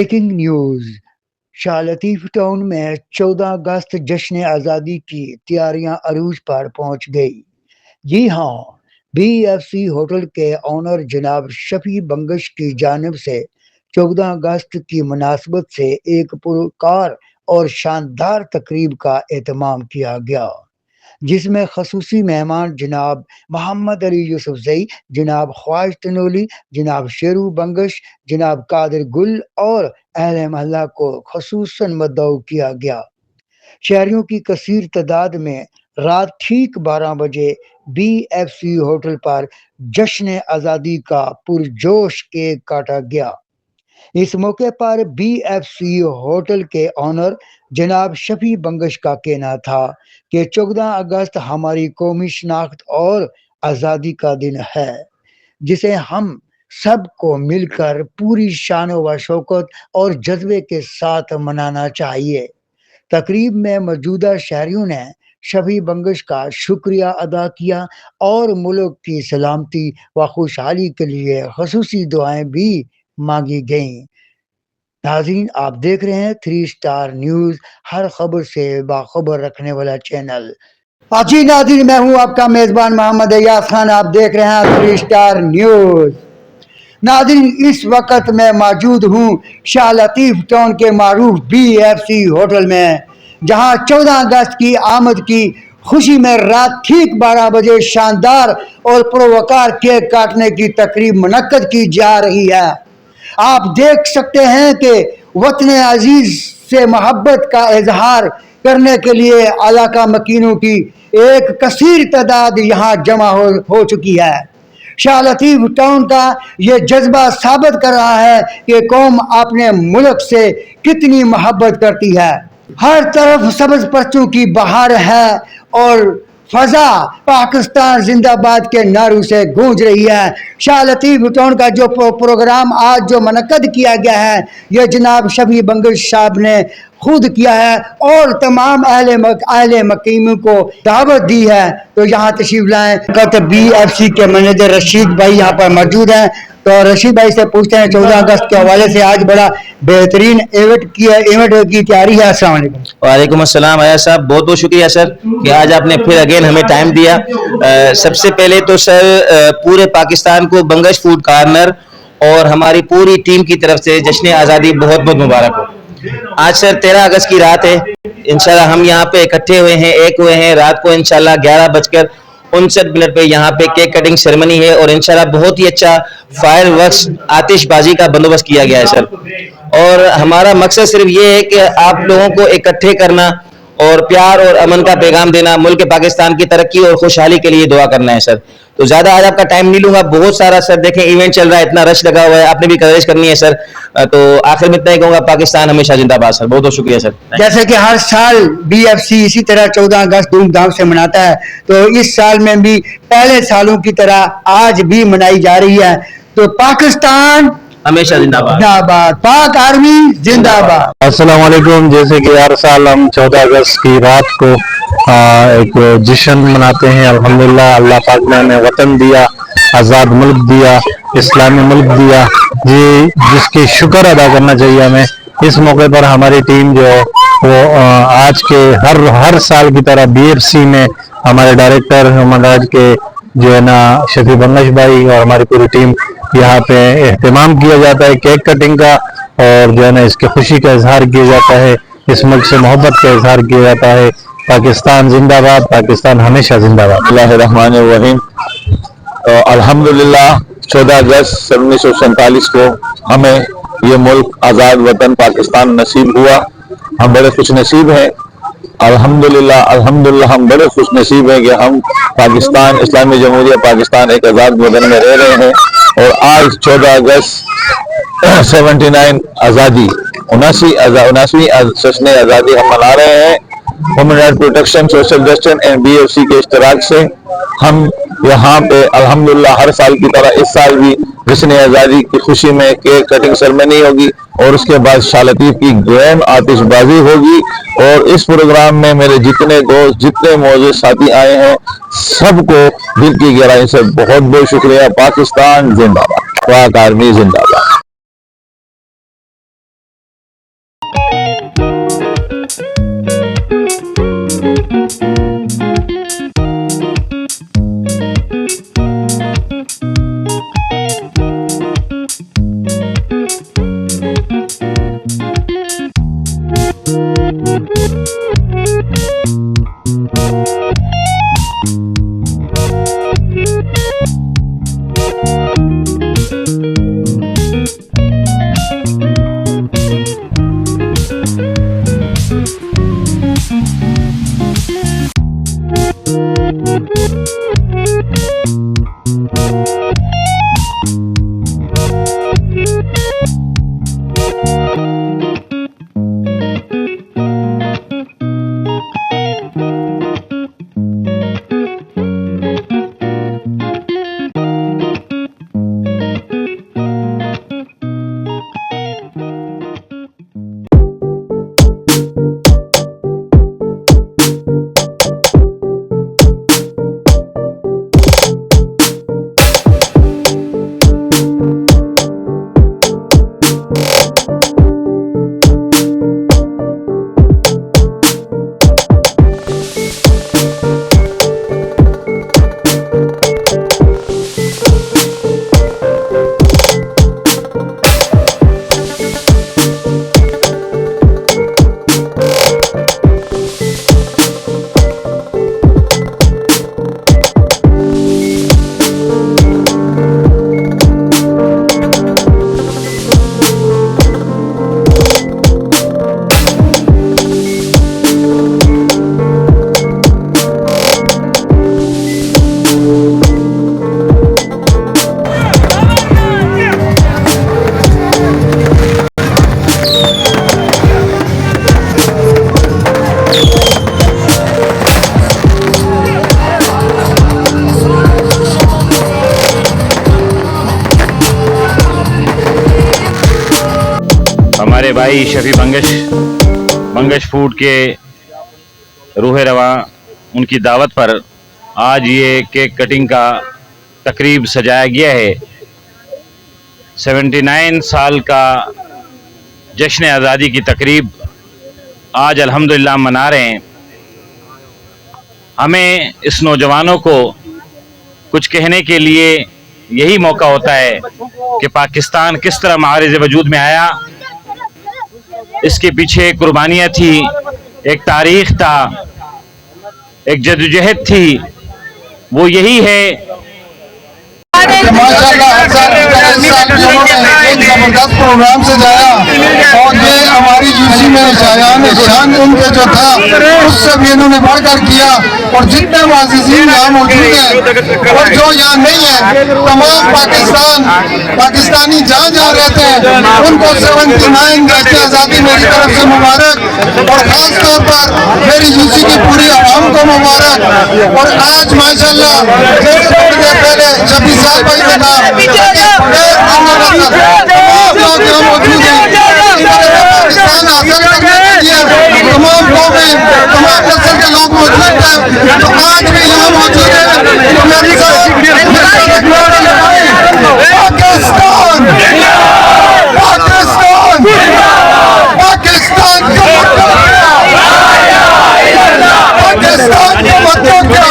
Breaking news. Shah Latif town में 14 अगस्त जश्न आज़ादी की तैयारियां अरूज पर पहुंच गई। जी हाँ, BFC होटल के ऑनर जनाब शफी बंगश की जानिब से 14 अगस्त की मुनासबत से एक पुरकार और शानदार तकरीब का एहतमाम किया गया, जिसमें खसूसी मेहमान जनाब मोहम्मद अली यूसुफजई, जनाब ख्वाज तनोली, जनाब शेरू बंगश, जनाब कादिर गुल और अहले महल्ला को खसूसन मदऊ किया गया। शहरियों की कसीर तादाद में रात ठीक 12 बजे BFC होटल पर जश्न आज़ादी का पुरजोश केक काटा गया। इस मौके पर BFC होटल के ऑनर जनाब शफी बंगश का कहना था कि 14 अगस्त हमारी कौमी शनाख्त और आज़ादी का दिन है, जिसे हम सबको मिलकर पूरी शान व शौकत और जज्बे के साथ मनाना चाहिए। तकरीब में मौजूदा शहरियों ने शफी बंगश का शुक्रिया अदा किया और मुल्क की सलामती व खुशहाली के लिए खसूसी दुआएं भी मांगी गईं। नाज़रीन, आप देख रहे हैं 3 स्टार न्यूज़, हर खबर से बाखबर रखने वाला चैनल। जी नाज़रीन, मैं हूं आपका मेज़बान मोहम्मद अय्याज खान। आप देख रहे हैं 3 स्टार न्यूज़। नाज़रीन, इस वक्त मैं मौजूद हूं शाह लतीफ टाउन के मारूफ BFC होटल में, जहां 14 अगस्त की आमद की खुशी में रात ठीक 12 बजे शानदार और पुरवकार केक काटने की तकरीब मुनक्कद की जा रही है। आप देख सकते हैं कि वतन अजीज से मोहब्बत का इजहार करने के लिए इलाका मकीनों की एक कसीर तादाद यहाँ जमा हो चुकी है। शाह लतीफ टाउन का ये जज्बा साबित कर रहा है कि कौम अपने मुल्क से कितनी मोहब्बत करती है। हर तरफ सब्ज परचों की बहार है और फजा पाकिस्तान जिंदाबाद के नारों से गूंज रही है। शाह लतीफ टाउन का जो प्रोग्राम आज जो मुनक्कद किया गया है, यह जनाब शफी बंगश साहब ने खुद किया है और तमाम अहले मकीमों को दावत दी है। तो यहाँ तशरीफ लाएं। BFC के मैनेजर रशीद भाई यहाँ पर मौजूद हैं। तो रशीद भाई से पूछते हैं 14 अगस्त के हवाले से आज बड़ा बेहतरीन इवेंट की तैयारी है। अस्सलाम वालेकुम। वालेकुम अस्सलाम अय्याज साहब, बहुत बहुत शुक्रिया सर कि आज आपने फिर अगेन हमें टाइम दिया। सबसे पहले तो सर पूरे पाकिस्तान को बंगश फूड कॉर्नर और हमारी पूरी टीम की तरफ से जश्न आज़ादी बहुत बहुत मुबारक हो। आज सर 13 अगस्त की रात है। इंशाल्लाह हम यहाँ पे इकट्ठे हुए हैं, एक हुए हैं। रात को इंशाल्लाह 11:59 पे यहाँ पे केक कटिंग सेरेमनी है और इंशाल्लाह बहुत ही अच्छा फायर वर्क्स आतिशबाजी का बंदोबस्त किया गया है सर। और हमारा मकसद सिर्फ ये है कि आप लोगों को इकट्ठे करना और प्यार और अमन का पैगाम देना, मुल्क पाकिस्तान की तरक्की और खुशहाली के लिए दुआ करना है सर। तो ज्यादा आज आपका टाइम नहीं लूंगा, बहुत सारा सर देखें इवेंट चल रहा है, इतना रश लगा हुआ है, आपने भी कवरेज करनी है सर। तो आखिर में इतना ही कहूंगा, पाकिस्तान हमेशा जिंदाबाद सर। बहुत बहुत शुक्रिया सर। जैसे कि हर साल BFC इसी तरह 14 अगस्त धूमधाम से मनाता है, तो इस साल में भी पहले सालों की तरह आज भी मनाई जा रही है। तो पाकिस्तान हमेशा जिंदाबाद, जिंदाबाद, पाक आर्मी जिंदाबाद। अस्सलाम वालेकुम। जैसे कि हर साल हम 14 अगस्त की रात को एक जश्न मनाते हैं। अल्हम्दुलिल्लाह, अल्लाह पाक ने हमें वतन दिया, आज़ाद मुल्क दिया, इस्लामी मुल्क दिया जी, जिसकी शुक्र अदा करना चाहिए हमें। इस मौके पर हमारी टीम जो है वो आज के हर साल की तरह BFC में हमारे डायरेक्टर हमराज के जो है ना शफी बंगश भाई और हमारी पूरी टीम यहाँ पे एहतमाम किया जाता है केक कटिंग का, और जो है ना इसकी खुशी का इजहार किया जाता है, इस मुल्क से मोहब्बत का इजहार किया जाता है। पाकिस्तान जिंदाबाद, पाकिस्तान हमेशा जिंदाबाद। बिस्मिल्लाहिर्रहमानिर्रहीम। तो अल्हम्दुलिल्लाह 14 अगस्त 1947 को हमें ये मुल्क आज़ाद वतन पाकिस्तान नसीब हुआ। हम बड़े खुश नसीब हैं। अल्हम्दुलिल्लाह अल्हम्दुलिल्लाह हम बड़े खुश नसीब हैं कि हम पाकिस्तान इस्लामी जमहूरिया पाकिस्तान एक आज़ाद वतन में रह रहे हैं। और आज 14 अगस्त 79 आज़ादी 79वीं जश्न आज़ादी हम मना रहे हैं। Human right protection, social justice and BFC के इश्तराक से हम यहाँ पे अल्हम्दुलिल्लाह हर साल की तरह इस साल भी जश्न आज़ादी की खुशी में केक कटिंग सेरेमनी होगी और उसके बाद शाह लतीफ की ग्रैंड आतिशबाजी होगी। और इस प्रोग्राम में मेरे जितने दोस्त, जितने मौजूद साथी आए हैं, सबको दिल की गहराई से बहुत बहुत शुक्रिया। पाकिस्तान जिंदाबाद, पाक आर्मी जिंदाबाद। हमारे भाई शफी बंगश फूड के रूह रवा उनकी दावत पर आज ये केक कटिंग का तकरीब सजाया गया है। 79 साल का जश्न आज़ादी की तकरीब आज अल्हम्दुलिल्लाह मना रहे हैं। हमें इस नौजवानों को कुछ कहने के लिए यही मौका होता है कि पाकिस्तान किस तरह मारिज़ वजूद में आया, इसके पीछे कुर्बानियाँ थी, एक तारीख था, एक जद्दोजहद थी, वो यही है। माशाअल्लाह हर साल की तरह इस साल भी उन्होंने एक जबरदस्त प्रोग्राम सजाया और ये हमारी यूसी में शायान शान उनके जो था उससे भी इन्होंने बढ़कर किया। और जितने मुअज़्ज़िज़ीन यहाँ मौजूद हैं और जो यहाँ नहीं है, तमाम पाकिस्तानी जहाँ जहाँ रहते हैं उनको 79 जश्न आज़ादी मेरी तरफ से मुबारक और ख़ास तौर पर मेरी यूसी की पूरी आवाम को मुबारक। और आज माशाअल्लाह जैसे थोड़ी देर पहले शफी साहब भाई ने कहा तमाम लोग यहाँ मौजूद हैं पाकिस्तान हासिल करने के लिए, तमाम कौमें तमाम नस्ल के लोग मौजूद हैं। तो आज भी यहाँ मौजूद है तो मेरे साथ पाकिस्तान पाकिस्तान पाकिस्तान पाकिस्तान को मतलब क्या।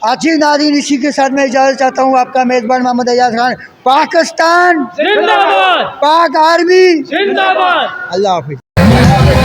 आखिर नाज़रीन इसी के साथ मैं इजाज़त चाहता हूँ, आपका मेज़बान मोहम्मद एजाज खान। पाकिस्तान जिंदाबाद, पाक आर्मी जिंदाबाद, अल्लाह हाफिज़।